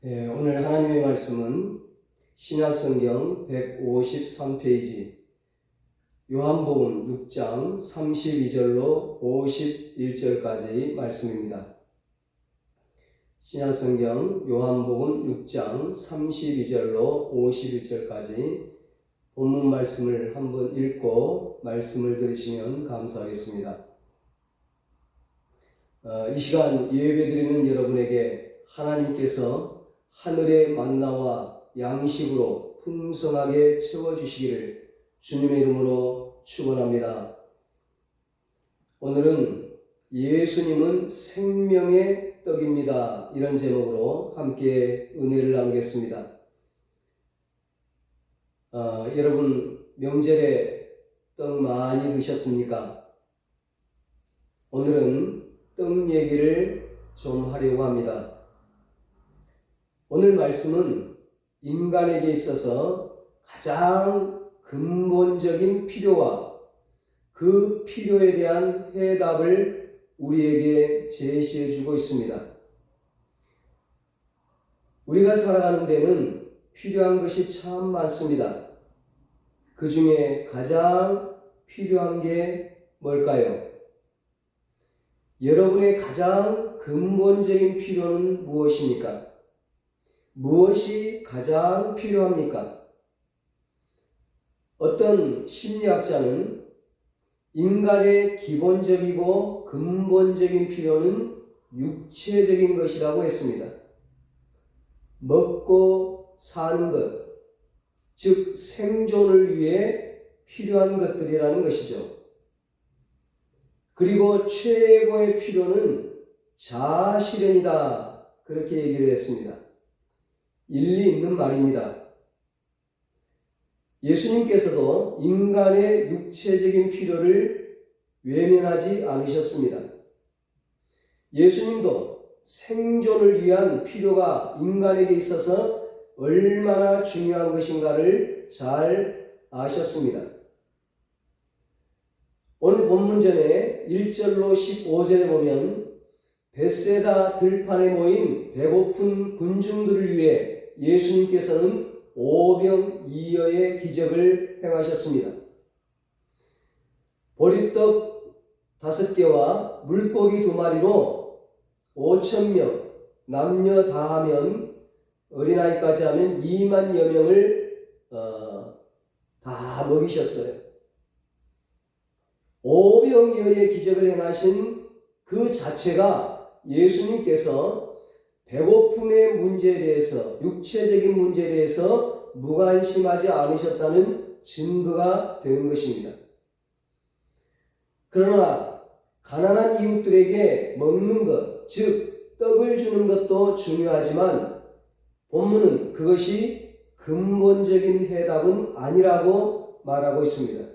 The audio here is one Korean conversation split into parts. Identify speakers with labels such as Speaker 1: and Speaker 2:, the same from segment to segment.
Speaker 1: 오늘 하나님의 말씀은 신약성경 153페이지 요한복음 6장 32절로 51절까지 말씀입니다. 신약성경 요한복음 6장 32절로 51절까지 본문 말씀을 한번 읽고 말씀을 들으시면 감사하겠습니다. 이 시간 예배드리는 여러분에게 하나님께서 하늘의 만나와 양식으로 풍성하게 채워주시기를 주님의 이름으로 축원합니다. 오늘은 예수님은 생명의 떡입니다. 이런 제목으로 함께 은혜를 나누겠습니다. 여러분 명절에 떡 많이 드셨습니까? 오늘은 떡 얘기를 좀 하려고 합니다. 오늘 말씀은 인간에게 있어서 가장 근본적인 필요와 그 필요에 대한 해답을 우리에게 제시해 주고 있습니다. 우리가 살아가는 데는 필요한 것이 참 많습니다. 그 중에 가장 필요한 게 뭘까요? 여러분의 가장 근본적인 필요는 무엇입니까? 무엇이 가장 필요합니까? 어떤 심리학자는 인간의 기본적이고 근본적인 필요는 육체적인 것이라고 했습니다. 먹고 사는 것, 즉 생존을 위해 필요한 것들이라는 것이죠. 그리고 최고의 필요는 자아실현이다. 그렇게 얘기를 했습니다. 일리 있는 말입니다. 예수님께서도 인간의 육체적인 필요를 외면하지 않으셨습니다. 예수님도 생존을 위한 필요가 인간에게 있어서 얼마나 중요한 것인가를 잘 아셨습니다. 오늘 본문전에 1절로 15절에 보면 벳세다 들판에 모인 배고픈 군중들을 위해 예수님께서는 오병이어의 기적을 행하셨습니다. 보리떡 5개와 물고기 2마리로 5,000명, 남녀 다 하면 어린아이까지 하면 2만여 명을 다 먹이셨어요. 오병이어의 기적을 행하신 그 자체가 예수님께서 배고픔의 문제에 대해서, 육체적인 문제에 대해서 무관심하지 않으셨다는 증거가 되는 것입니다. 그러나 가난한 이웃들에게 먹는 것, 즉 떡을 주는 것도 중요하지만 본문은 그것이 근본적인 해답은 아니라고 말하고 있습니다.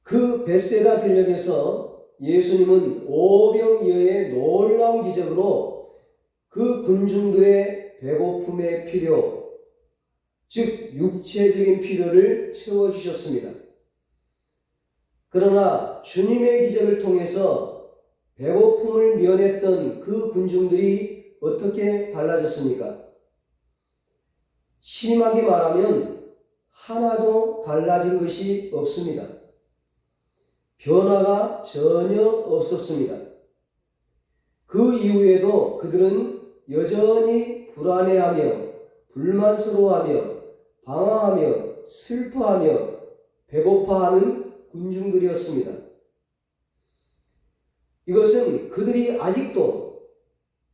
Speaker 1: 그 벳세다 들녘에서 예수님은 오병이어의 놀라운 기적으로 그 군중들의 배고픔의 필요, 즉 육체적인 필요를 채워주셨습니다. 그러나 주님의 기적을 통해서 배고픔을 면했던 그 군중들이 어떻게 달라졌습니까? 심하게 말하면 하나도 달라진 것이 없습니다. 변화가 전혀 없었습니다. 그 이후에도 그들은 여전히 불안해하며 불만스러워하며 방황하며 슬퍼하며 배고파하는 군중들이었습니다. 이것은 그들이 아직도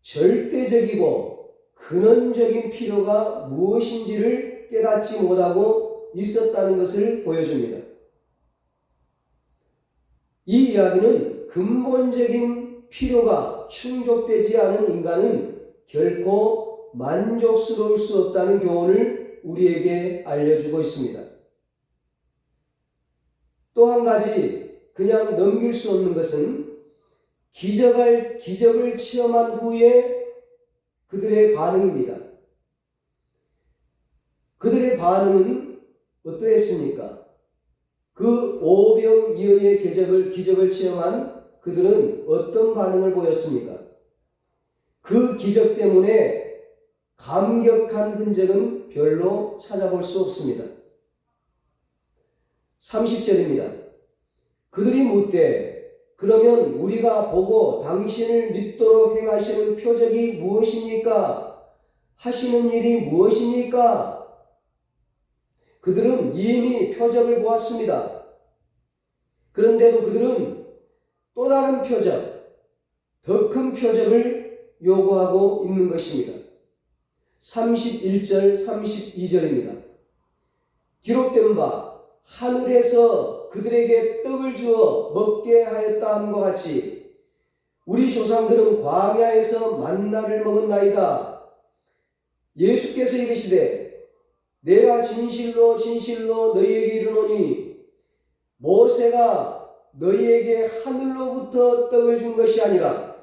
Speaker 1: 절대적이고 근원적인 필요가 무엇인지를 깨닫지 못하고 있었다는 것을 보여줍니다. 이 이야기는 근본적인 필요가 충족되지 않은 인간은 결코 만족스러울 수 없다는 교훈을 우리에게 알려주고 있습니다. 또 한 가지 그냥 넘길 수 없는 것은 기적을 체험한 후에 그들의 반응입니다. 그들의 반응은 어떠했습니까? 그 오병이어의 기적을 체험한 그들은 어떤 반응을 보였습니까? 그 기적 때문에 감격한 흔적은 별로 찾아볼 수 없습니다. 30절입니다. 그들이 묻되 그러면 우리가 보고 당신을 믿도록 행하시는 표적이 무엇입니까? 하시는 일이 무엇입니까? 그들은 이미 표적을 보았습니다. 그런데도 그들은 또 다른 표적, 더 큰 표적을 요구하고 있는 것입니다. 31절, 32절입니다. 기록된 바 하늘에서 그들에게 떡을 주어 먹게 하였다 함과 같이 우리 조상들은 광야에서 만나를 먹었나이다. 예수께서 이르시되 내가 진실로 진실로 너희에게 이르노니 모세가 너희에게 하늘로부터 떡을 준 것이 아니라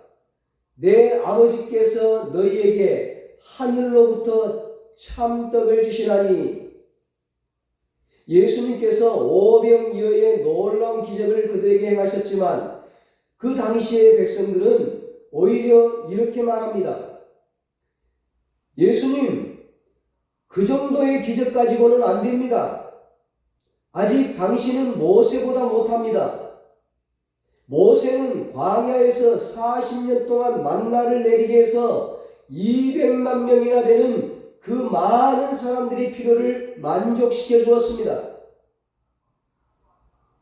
Speaker 1: 내 아버지께서 너희에게 하늘로부터 참떡을 주시나니. 예수님께서 오병이어의 놀라운 기적을 그들에게 행하셨지만 그 당시의 백성들은 오히려 이렇게 말합니다. 예수님, 그 정도의 기적 가지고는 안 됩니다. 아직 당신은 모세보다 못합니다. 모세는 광야에서 40년 동안 만나를 내리게 해서 200만 명이나 되는 그 많은 사람들의 필요를 만족시켜 주었습니다.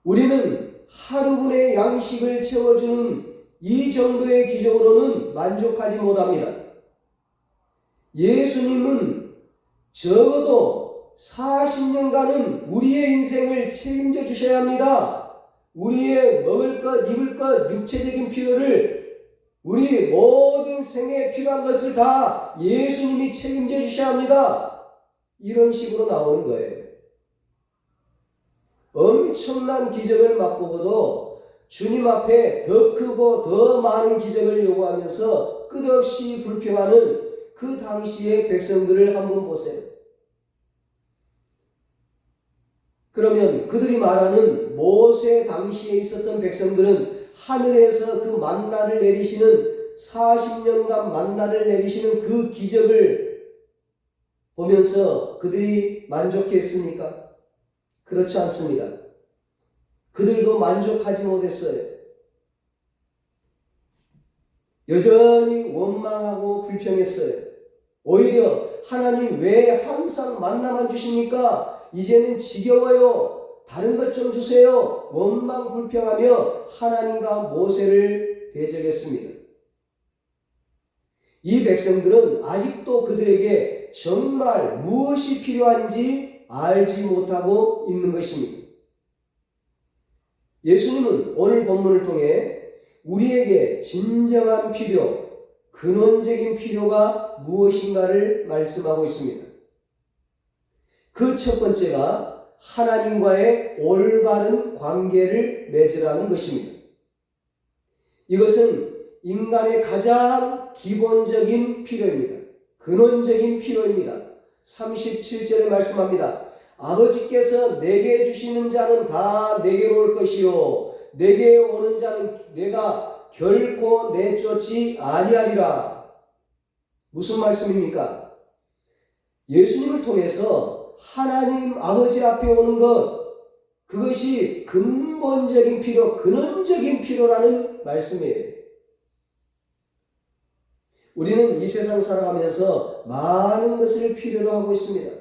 Speaker 1: 우리는 하루분의 양식을 채워주는 이 정도의 기적으로는 만족하지 못합니다. 예수님은 적어도 40년간은 우리의 인생을 책임져 주셔야 합니다. 우리의 먹을 것, 입을 것, 육체적인 필요를 우리 모든 생에 필요한 것을 다 예수님이 책임져 주셔야 합니다. 이런 식으로 나오는 거예요. 엄청난 기적을 맛보고도 주님 앞에 더 크고 더 많은 기적을 요구하면서 끝없이 불평하는 그 당시의 백성들을 한번 보세요. 그러면 그들이 말하는 모세 당시에 있었던 백성들은 하늘에서 그 만나를 내리시는 40년간 만나를 내리시는 그 기적을 보면서 그들이 만족했습니까? 그렇지 않습니다. 그들도 만족하지 못했어요. 여전히 원망하고 불평했어요. 오히려 하나님 왜 항상 만나만 주십니까? 이제는 지겨워요. 다른 것 좀 주세요. 원망 불평하며 하나님과 모세를 대적했습니다. 이 백성들은 아직도 그들에게 정말 무엇이 필요한지 알지 못하고 있는 것입니다. 예수님은 오늘 본문을 통해 우리에게 진정한 필요, 근원적인 필요가 무엇인가를 말씀하고 있습니다. 그 첫 번째가 하나님과의 올바른 관계를 맺으라는 것입니다. 이것은 인간의 가장 기본적인 필요입니다. 근원적인 필요입니다. 37절에 말씀합니다. 아버지께서 내게 주시는 자는 다 내게로 올 것이요 내게 오는 자는 내가 결코 내쫓지 아니하리라. 무슨 말씀입니까? 예수님을 통해서 하나님 아버지 앞에 오는 것, 그것이 근본적인 필요, 근원적인 필요라는 말씀이에요. 우리는 이 세상 살아가면서 많은 것을 필요로 하고 있습니다.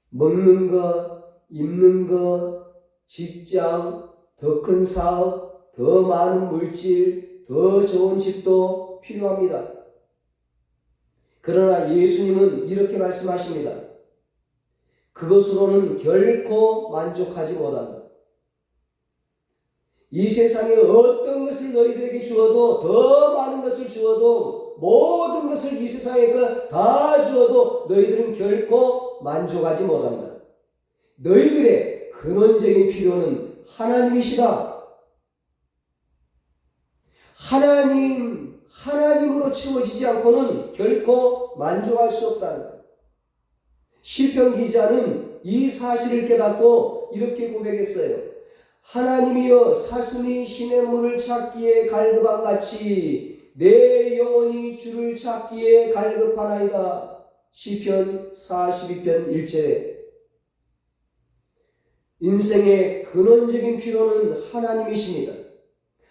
Speaker 1: 먹는 것, 입는 것, 직장, 더 큰 사업, 더 많은 물질, 더 좋은 집도 필요합니다. 그러나 예수님은 이렇게 말씀하십니다. 그것으로는 결코 만족하지 못한다. 이 세상에 어떤 것을 너희들에게 주어도, 더 많은 것을 주어도, 모든 것을 이 세상에 다 주어도 너희들은 결코 만족하지 못한다. 너희들의 근원적인 필요는 하나님이시다. 하나님으로 채워지지 않고는 결코 만족할 수 없다는 것. 시편 기자는 이 사실을 깨닫고 이렇게 고백했어요. 하나님이여 사슴이 시냇물을 찾기에 갈급한 같이 내 영혼이 주를 찾기에 갈급하나이다. 시편 42편 1절에 인생의 근원적인 필요는 하나님이십니다.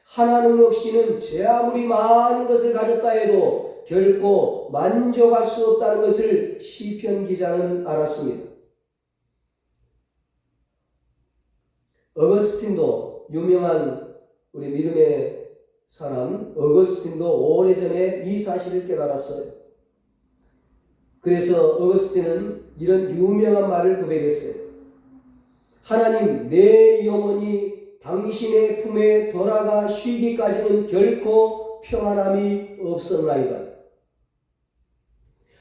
Speaker 1: 하나님 없이는 제 아무리 많은 것을 가졌다 해도 결코 만족할 수 없다는 것을 시편 기자는 알았습니다. 어거스틴도, 유명한 우리 믿음의 사람 어거스틴도 오래전에 이 사실을 깨달았어요. 그래서 어거스틴은 이런 유명한 말을 고백했어요. 하나님, 내 영혼이 당신의 품에 돌아가 쉬기까지는 결코 평안함이 없었나이다.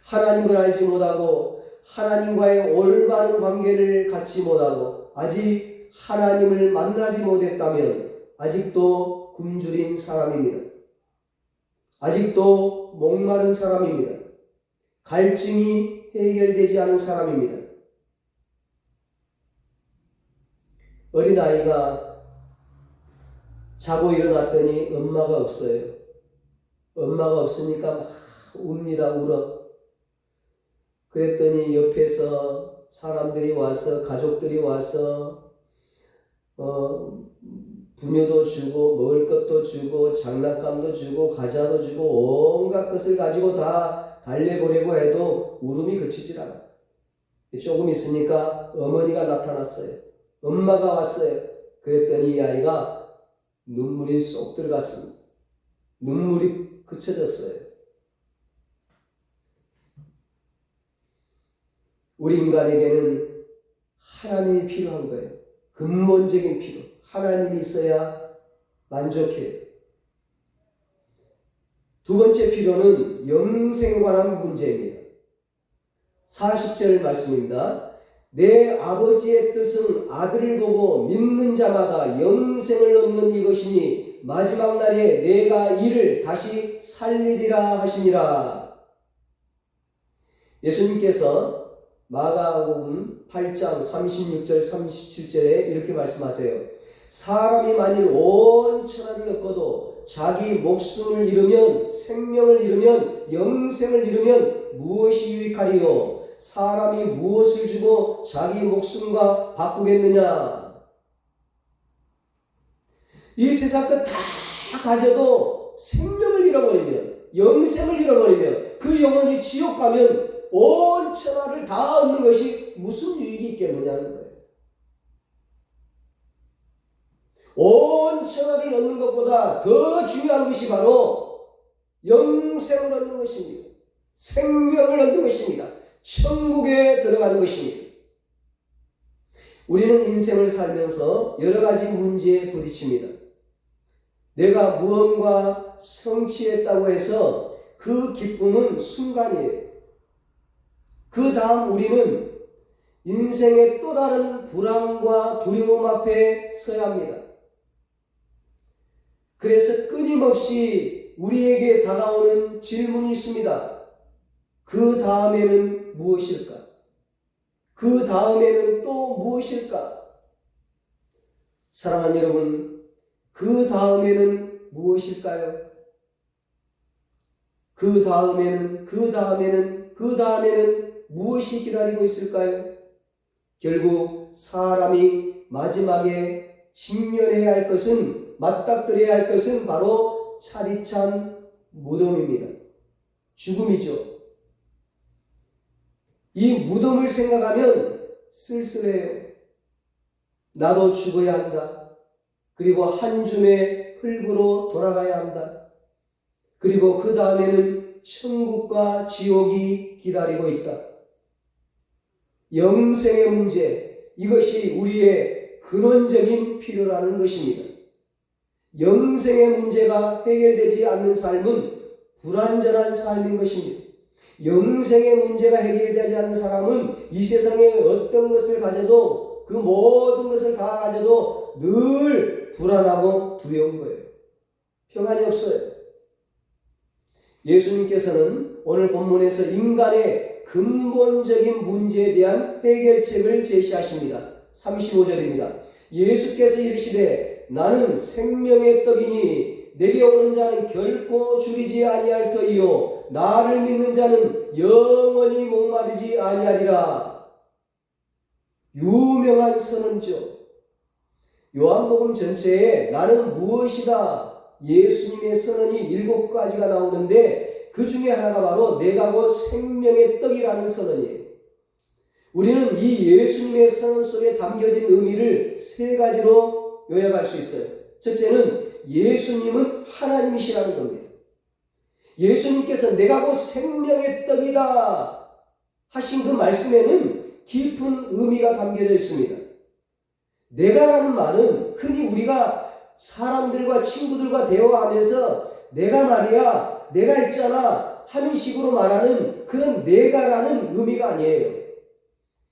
Speaker 1: 하나님을 알지 못하고 하나님과의 올바른 관계를 갖지 못하고 아직 하나님을 만나지 못했다면 아직도 굶주린 사람입니다. 아직도 목마른 사람입니다. 갈증이 해결되지 않은 사람입니다. 어린아이가 자고 일어났더니 엄마가 없어요. 엄마가 없으니까 막 웁니다. 울어. 그랬더니 옆에서 사람들이 와서, 가족들이 와서 분유도 주고 먹을 것도 주고 장난감도 주고 과자도 주고 온갖 것을 가지고 다 달래보려고 해도 울음이 그치질 않아. 조금 있으니까 어머니가 나타났어요. 엄마가 왔어요. 그랬더니 이 아이가 눈물이 쏙 들어갔습니다. 눈물이 그쳐졌어요. 우리 인간에게는 하나님이 필요한 거예요. 근본적인 필요. 하나님이 있어야 만족해요. 두 번째 필요는 영생에 관한 문제입니다. 40절 말씀입니다. 내 아버지의 뜻은 아들을 보고 믿는 자마다 영생을 얻는 이것이니 마지막 날에 내가 이를 다시 살리리라 하시니라. 예수님께서 마가복음 8장 36절 37절에 이렇게 말씀하세요. 사람이 만일 온 천하를 얻고도 자기 목숨을 잃으면, 생명을 잃으면, 영생을 잃으면 무엇이 유익하리요? 사람이 무엇을 주고 자기 목숨과 바꾸겠느냐? 이 세상 것 다 가져도 생명을 잃어버리면, 영생을 잃어버리면, 그 영혼이 지옥 가면 온 천하를 다 얻는 것이 무슨 유익이 있겠느냐는 거예요. 온 천하를 얻는 것보다 더 중요한 것이 바로 영생을 얻는 것입니다. 생명을 얻는 것입니다. 천국에 들어가는 것입니다. 우리는 인생을 살면서 여러 가지 문제에 부딪힙니다. 내가 무언가 성취했다고 해서 그 기쁨은 순간이에요. 그 다음 우리는 인생의 또 다른 불안과 두려움 앞에 서야 합니다. 그래서 끊임없이 우리에게 다가오는 질문이 있습니다. 그 다음에는 무엇일까? 그 다음에는 또 무엇일까? 사랑하는 여러분, 그 다음에는 무엇일까요? 그 다음에는 무엇이 기다리고 있을까요? 결국 사람이 마지막에 직면해야 할 것은, 맞닥뜨려야 할 것은 바로 차디찬 무덤입니다. 죽음이죠. 이 무덤을 생각하면 쓸쓸해요. 나도 죽어야 한다. 그리고 한 줌의 흙으로 돌아가야 한다. 그리고 그 다음에는 천국과 지옥이 기다리고 있다. 영생의 문제, 이것이 우리의 근원적인 필요라는 것입니다. 영생의 문제가 해결되지 않는 삶은 불완전한 삶인 것입니다. 영생의 문제가 해결되지 않는 사람은 이 세상에 어떤 것을 가져도, 그 모든 것을 다 가져도 늘 불안하고 두려운 거예요. 평안이 없어요. 예수님께서는 오늘 본문에서 인간의 근본적인 문제에 대한 해결책을 제시하십니다. 35절입니다. 예수께서 이르시되 나는 생명의 떡이니 내게 오는 자는 결코 줄이지 아니할 터이요 나를 믿는 자는 영원히 목마르지 아니하리라. 유명한 선언죠. 요한복음 전체에 나는 무엇이다 예수님의 선언이 7가지가 나오는데 그 중에 하나가 바로 내가 곧 생명의 떡이라는 선언이에요. 우리는 이 예수님의 선언 속에 담겨진 의미를 3가지로 요약할 수 있어요. 첫째는 예수님은 하나님이시라는 겁니다. 예수님께서 내가 곧 생명의 떡이다 하신 그 말씀에는 깊은 의미가 담겨져 있습니다. 내가라는 말은 흔히 우리가 사람들과 친구들과 대화하면서 내가 말이야, 내가 있잖아 하는 식으로 말하는 그런 내가라는 의미가 아니에요.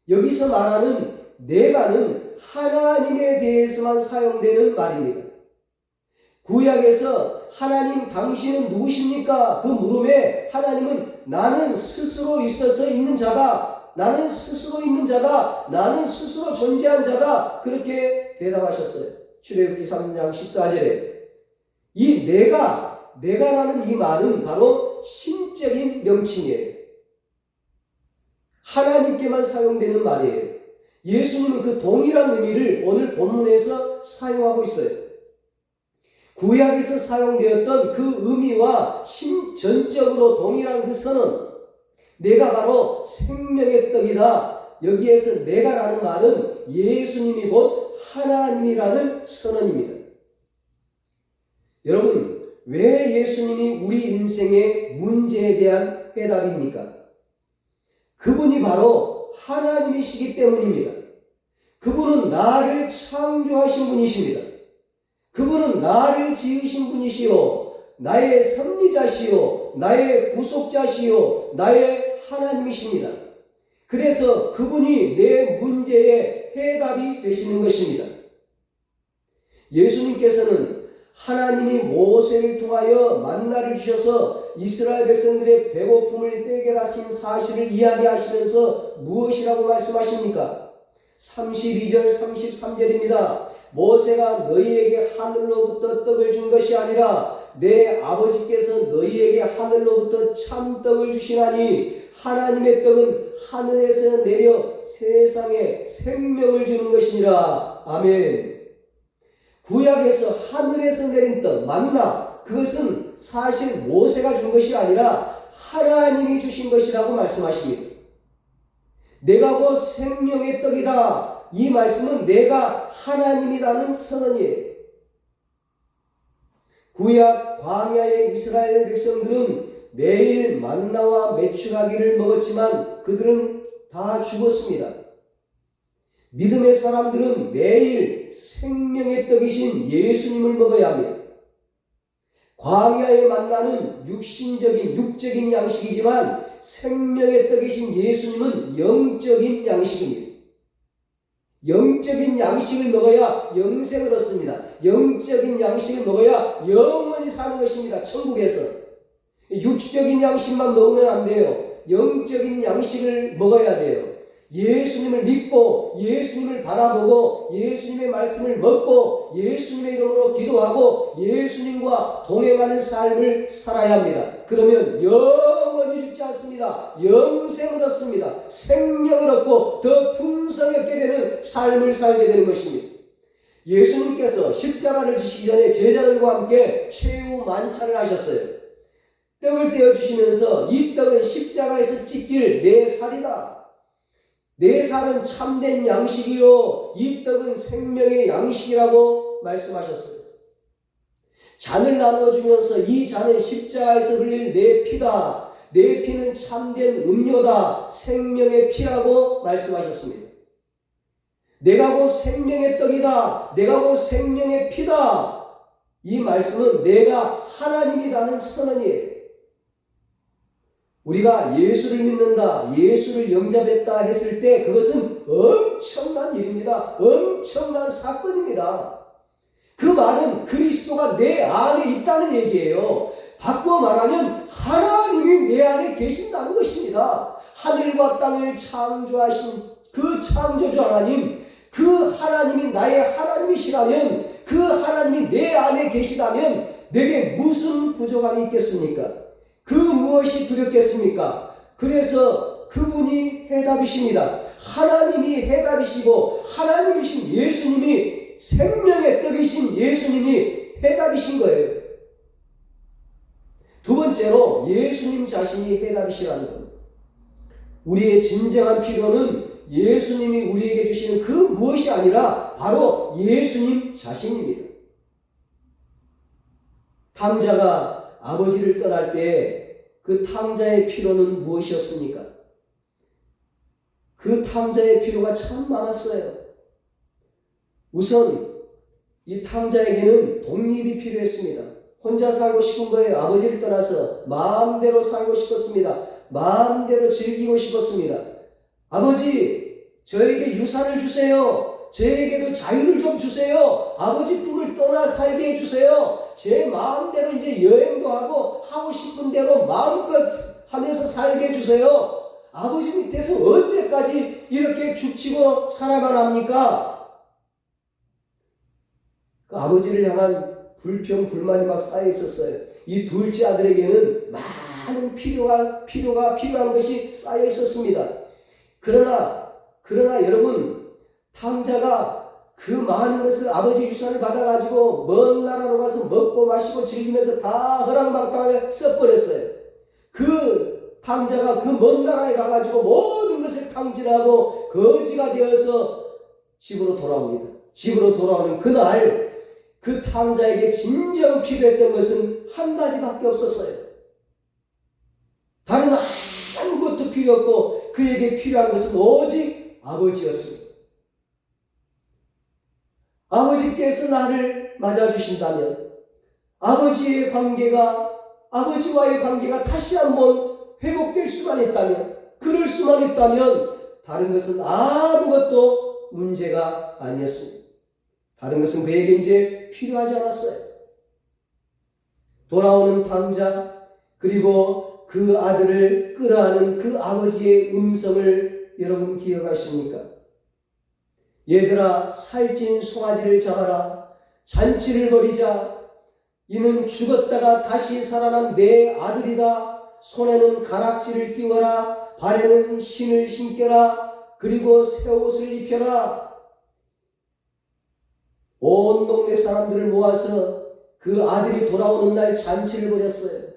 Speaker 1: 여기서 말하는 내가는 하나님에 대해서만 사용되는 말입니다. 구약에서 하나님 당신은 누구십니까? 그 물음에 하나님은 나는 스스로 있어서 있는 자다. 나는 스스로 있는 자다. 나는 스스로 존재한 자다. 그렇게 대답하셨어요. 출애굽기 3장 14절에. 이 내가라는 이 말은 바로 신적인 명칭이에요. 하나님께만 사용되는 말이에요. 예수님은 그 동일한 의미를 오늘 본문에서 사용하고 있어요. 구약에서 사용되었던 그 의미와 전적으로 동일한 그 선언, 내가 바로 생명의 떡이다. 여기에서 내가라는 말은 예수님이 곧 하나님이라는 선언입니다. 여러분, 왜 예수님이 우리 인생의 문제에 대한 해답입니까? 그분이 바로 하나님이시기 때문입니다. 그분은 나를 창조하신 분이십니다. 그분은 나를 지으신 분이시요 나의 섭리자시요 나의 구속자시요 나의 하나님이십니다. 그래서 그분이 내 문제의 해답이 되시는 것입니다. 예수님께서는 하나님이 모세를 통하여 만나를 주셔서 이스라엘 백성들의 배고픔을 해결하신 사실을 이야기하시면서 무엇이라고 말씀하십니까? 32절 33절입니다. 모세가 너희에게 하늘로부터 떡을 준 것이 아니라 내 아버지께서 너희에게 하늘로부터 참떡을 주시나니 하나님의 떡은 하늘에서 내려 세상에 생명을 주는 것이니라. 아멘. 구약에서 하늘에서 내린 떡, 만나, 그것은 사실 모세가 준 것이 아니라 하나님이 주신 것이라고 말씀하십니다. 내가 곧 생명의 떡이다. 이 말씀은 내가 하나님이라는 선언이에요. 구약 광야의 이스라엘 백성들은 매일 만나와 메추라기를 먹었지만 그들은 다 죽었습니다. 믿음의 사람들은 매일 생명의 떡이신 예수님을 먹어야 합니다. 광야의 만나는 육적인 양식이지만 생명의 떡이신 예수님은 영적인 양식입니다. 영적인 양식을 먹어야 영생을 얻습니다. 영적인 양식을 먹어야 영원히 사는 것입니다. 천국에서. 육적인 양식만 먹으면 안 돼요. 영적인 양식을 먹어야 돼요. 예수님을 믿고 예수님을 바라보고 예수님의 말씀을 먹고 예수님의 이름으로 기도하고 예수님과 동행하는 삶을 살아야 합니다. 그러면 영원히 죽지 않습니다. 영생을 얻습니다. 생명을 얻고 더 풍성하게 되는 삶을 살게 되는 것입니다. 예수님께서 십자가를 지시기 전에 제자들과 함께 최후 만찬을 하셨어요. 떡을 떼어주시면서 이 떡은 십자가에서 찢길 내 살이다. 내 살은 참된 양식이요 이 떡은 생명의 양식이라고 말씀하셨어요. 잔을 나눠주면서 이 잔은 십자가에서 흘릴 내 피다. 내 피는 참된 음료다. 생명의 피라고 말씀하셨습니다. 내가 곧 생명의 떡이다. 내가 곧 생명의 피다. 이 말씀은 내가 하나님이라는 선언이에요. 우리가 예수를 믿는다, 예수를 영접했다 했을 때 그것은 엄청난 일입니다. 엄청난 사건입니다. 그 말은 그리스도가 내 안에 있다는 얘기예요. 바꿔 말하면 하나님이 내 안에 계신다는 것입니다. 하늘과 땅을 창조하신 그 창조주 하나님, 그 하나님이 나의 하나님이시라면, 그 하나님이 내 안에 계시다면 내게 무슨 부족함이 있겠습니까? 그 무엇이 두렵겠습니까? 그래서 그분이 해답이십니다. 하나님이 해답이시고 하나님이신 예수님이 생명의 떡이신 예수님이 해답이신 거예요. 두 번째로 예수님 자신이 해답이시라는 겁니다. 우리의 진정한 필요는 예수님이 우리에게 주시는 그 무엇이 아니라 바로 예수님 자신입니다. 탕자가 아버지를 떠날 때 그 탕자의 필요는 무엇이었습니까? 그 탕자의 필요가 참 많았어요. 우선 이 탕자에게는 독립이 필요했습니다. 혼자 살고 싶은 거예요. 아버지를 떠나서 마음대로 살고 싶었습니다. 마음대로 즐기고 싶었습니다. 아버지, 저에게 유산을 주세요. 저에게도 자유를 좀 주세요. 아버지 품을 떠나 살게 해주세요. 제 마음대로 이제 여행도 하고 싶은 대로 마음껏 하면서 살게 해주세요. 아버지 밑에서 언제까지 이렇게 죽치고 살아만 합니까? 그 아버지를 향한 불평, 불만이 막 쌓여 있었어요. 이 둘째 아들에게는 많은 필요가 필요한 것이 쌓여 있었습니다. 그러나 여러분, 탕자가 그 많은 것을 아버지 유산을 받아가지고 먼 나라로 가서 먹고 마시고 즐기면서 다 허랑방탕하게 써버렸어요. 그 탕자가 그 먼 나라에 가가지고 모든 것을 탕진하고 거지가 되어서 집으로 돌아옵니다. 집으로 돌아오는 그날 그 탕자에게 진정 필요했던 것은 한 가지밖에 없었어요. 다른 아무것도 필요 없고 그에게 필요한 것은 오직 아버지였습니다. 아버지께서 나를 맞아주신다면 아버지와의 관계가 다시 한번 회복될 수만 있다면, 그럴 수만 있다면 다른 것은 아무것도 문제가 아니었습니다. 다른 것은 그에게 이제 필요하지 않았어요. 돌아오는 탕자, 그리고 그 아들을 끌어안은 그 아버지의 음성을 여러분 기억하십니까? 얘들아, 살찐 송아지를 잡아라. 잔치를 벌이자. 이는 죽었다가 다시 살아난 내 아들이다. 손에는 가락지를 끼워라. 발에는 신을 신겨라. 그리고 새 옷을 입혀라. 온 동네 사람들을 모아서 그 아들이 돌아오는 날 잔치를 벌였어요.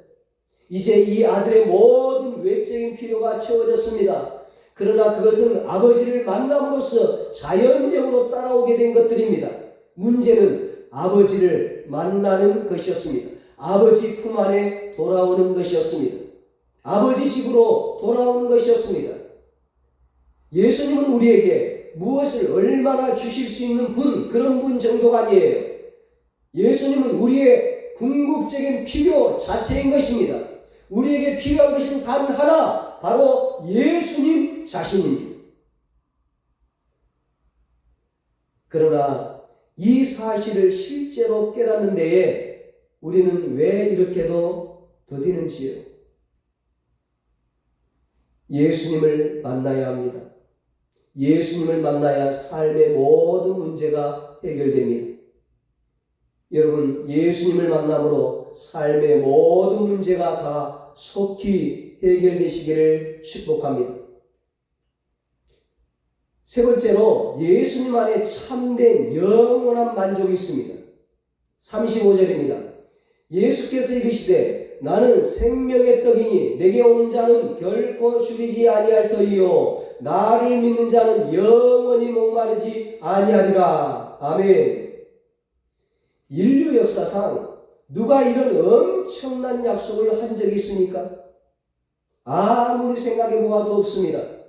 Speaker 1: 이제 이 아들의 모든 외적인 필요가 채워졌습니다. 그러나 그것은 아버지를 만남으로써 자연적으로 따라오게 된 것들입니다. 문제는 아버지를 만나는 것이었습니다. 아버지 품 안에 돌아오는 것이었습니다. 아버지 집으로 돌아오는 것이었습니다. 예수님은 우리에게 무엇을 얼마나 주실 수 있는 분, 그런 분 정도가 아니에요. 예수님은 우리의 궁극적인 필요 자체인 것입니다. 우리에게 필요한 것은 단 하나, 바로 예수님 자신입니다. 그러나 이 사실을 실제로 깨닫는 데에 우리는 왜 이렇게도 더디는지요? 예수님을 만나야 합니다. 예수님을 만나야 삶의 모든 문제가 해결됩니다. 여러분, 예수님을 만남으로 삶의 모든 문제가 다 속히 해결되시기를 축복합니다. 세 번째로 예수님 안에 참된 영원한 만족이 있습니다. 35절입니다. 예수께서 이르시되 나는 생명의 떡이니 내게 오는 자는 결코 죽이지 아니할 터이요 나를 믿는 자는 영원히 목마르지 아니하리라. 아멘. 인류 역사상 누가 이런 엄청난 약속을 한 적이 있습니까? 아무리 생각해 보아도 없습니다.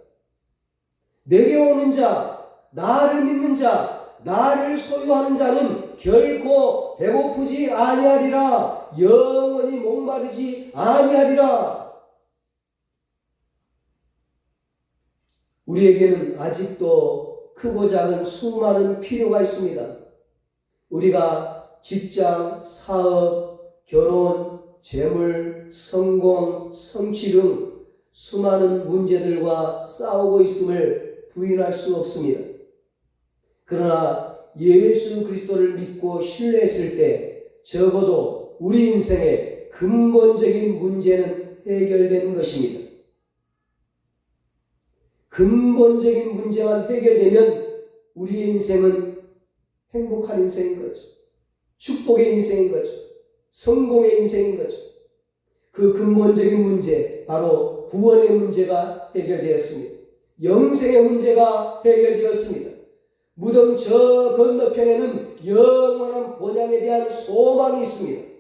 Speaker 1: 내게 오는 자, 나를 믿는 자, 나를 소유하는 자는 결코 배고프지 아니하리라. 영원히 목마르지 아니하리라. 우리에게는 아직도 크고 작은 수많은 필요가 있습니다. 우리가 직장, 사업, 결혼, 재물, 성공, 성취 등 수많은 문제들과 싸우고 있음을 부인할 수 없습니다. 그러나 예수 그리스도를 믿고 신뢰했을 때 적어도 우리 인생의 근본적인 문제는 해결되는 것입니다. 근본적인 문제만 해결되면 우리의 인생은 행복한 인생인 거죠. 축복의 인생인 거죠. 성공의 인생인 거죠. 그 근본적인 문제, 바로 구원의 문제가 해결되었습니다. 영생의 문제가 해결되었습니다. 무덤 저 건너편에는 영원한 본향에 대한 소망이 있습니다.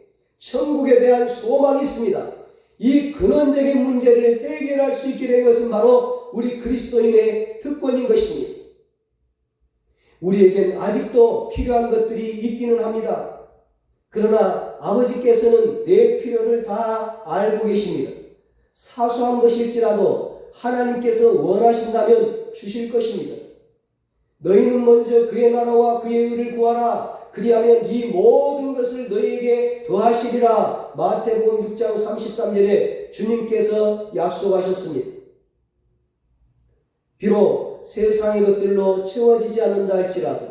Speaker 1: 천국에 대한 소망이 있습니다. 이 근원적인 문제를 해결할 수 있게 된 것은 바로 우리 그리스도인의 특권인 것입니다. 우리에겐 아직도 필요한 것들이 있기는 합니다. 그러나 아버지께서는 내 필요를 다 알고 계십니다. 사소한 것일지라도 하나님께서 원하신다면 주실 것입니다. 너희는 먼저 그의 나라와 그의 의를 구하라. 그리하면 이 모든 것을 너희에게 더하시리라. 마태복음 6장 33절에 주님께서 약속하셨습니다. 비록 세상의 것들로 채워지지 않는다 할지라도,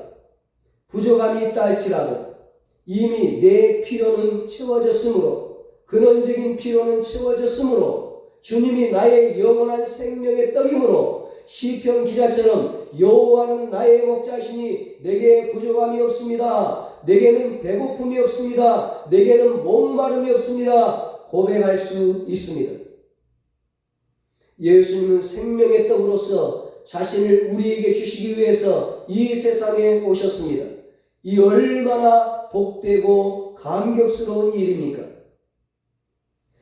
Speaker 1: 부족함이 있다 할지라도 이미 내 필요는 채워졌으므로, 근원적인 필요는 채워졌으므로, 주님이 나의 영원한 생명의 떡이므로 시편 기자처럼 여호와는 나의 목자시니 내게 부족함이 없습니다. 내게는 배고픔이 없습니다. 내게는 목마름이 없습니다. 고백할 수 있습니다. 예수님은 생명의 떡으로서 자신을 우리에게 주시기 위해서 이 세상에 오셨습니다. 이 얼마나 복되고 감격스러운 일입니까?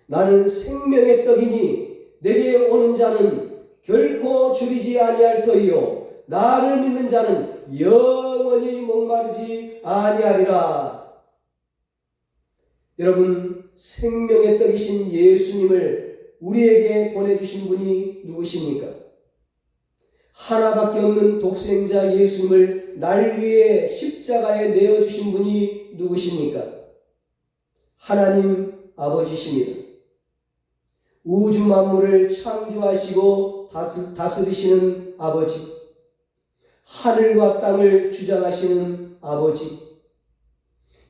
Speaker 1: 나는 생명의 떡이니 내게 오는 자는 결코 줄이지 아니할 터이요 나를 믿는 자는 영원히 목마르지 아니하리라. 여러분, 생명의 떡이신 예수님을 우리에게 보내주신 분이 누구십니까? 하나밖에 없는 독생자 예수님을 날 위해 십자가에 내어주신 분이 누구십니까? 하나님 아버지십니다. 우주 만물을 창조하시고 다스리시는 아버지, 하늘과 땅을 주장하시는 아버지,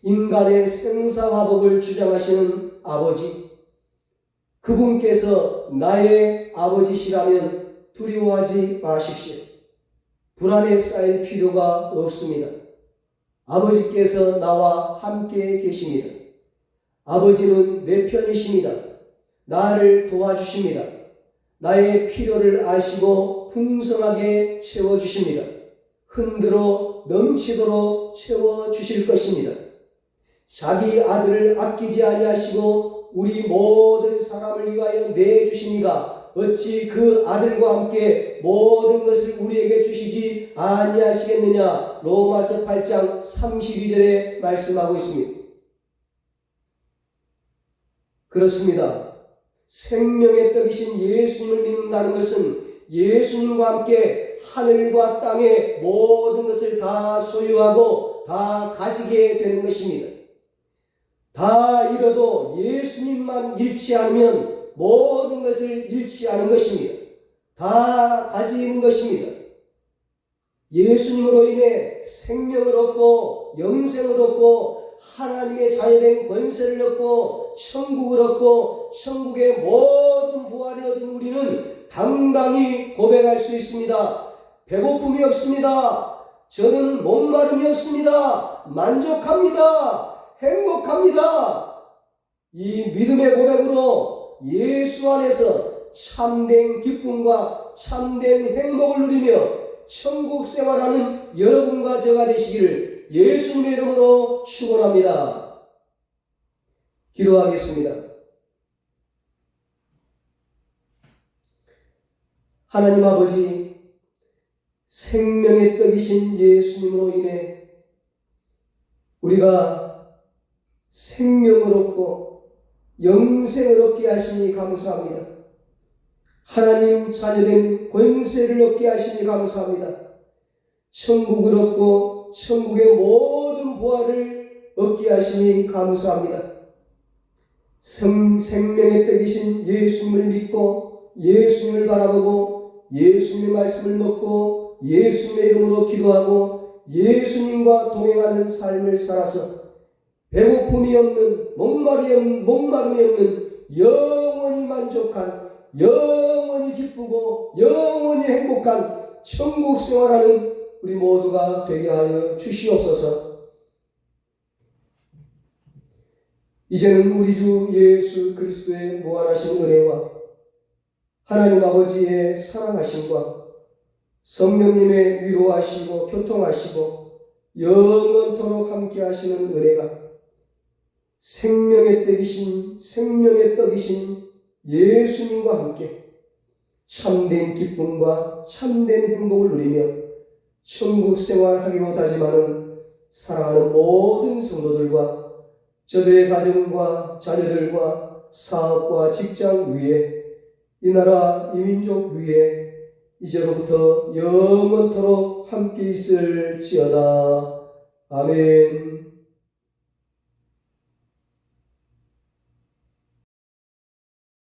Speaker 1: 인간의 생사화복을 주장하시는 아버지, 그분께서 나의 아버지시라면 두려워하지 마십시오. 불안에 쌓일 필요가 없습니다. 아버지께서 나와 함께 계십니다. 아버지는 내 편이십니다. 나를 도와주십니다. 나의 필요를 아시고 풍성하게 채워주십니다. 흔들어 넘치도록 채워주실 것입니다. 자기 아들을 아끼지 아니하시고 우리 모든 사람을 위하여 내주시니가 어찌 그 아들과 함께 모든 것을 우리에게 주시지 아니하시겠느냐. 로마서 8장 32절에 말씀하고 있습니다. 그렇습니다. 생명의 떡이신 예수님을 믿는다는 것은 예수님과 함께 하늘과 땅의 모든 것을 다 소유하고 다 가지게 되는 것입니다. 다 잃어도 예수님만 잃지 않으면 모든 것을 잃지 않은 것입니다. 다 가지는 것입니다. 예수님으로 인해 생명을 얻고 영생을 얻고 하나님의 자녀된 권세를 얻고 천국을 얻고 천국의 모든 부활을 얻은 우리는 당당히 고백할 수 있습니다. 배고픔이 없습니다. 저는 목마름이 없습니다. 만족합니다. 행복합니다. 이 믿음의 고백으로 예수 안에서 참된 기쁨과 참된 행복을 누리며 천국 생활하는 여러분과 제가 되시기를 예수님의 이름으로 축원합니다. 기도하겠습니다. 하나님 아버지, 생명의 떡이신 예수님으로 인해 우리가 생명을 얻고 영생을 얻게 하시니 감사합니다. 하나님 자녀된 권세를 얻게 하시니 감사합니다. 천국을 얻고 천국의 모든 부활을 얻게 하시니 감사합니다. 생명의 떡이신 예수님을 믿고 예수님을 바라보고 예수님의 말씀을 먹고 예수님의 이름으로 기도하고 예수님과 동행하는 삶을 살아서 배고픔이 없는, 목마름이 없는, 영원히 만족한, 영원히 기쁘고 영원히 행복한 천국 생활하는 우리 모두가 되게 하여 주시옵소서. 이제는 우리 주 예수 그리스도의 무한하신 은혜와 하나님 아버지의 사랑하심과 성령님의 위로하시고 교통하시고 영원토록 함께 하시는 은혜가 생명의 떡이신 예수님과 함께 참된 기쁨과 참된 행복을 누리며 천국 생활하기로 다짐하는 사랑하는 모든 성도들과 저들의 가정과 자녀들과 사업과 직장 위에 이 나라 이 민족 위에 이제로부터 영원토록 함께 있을지어다. 아멘.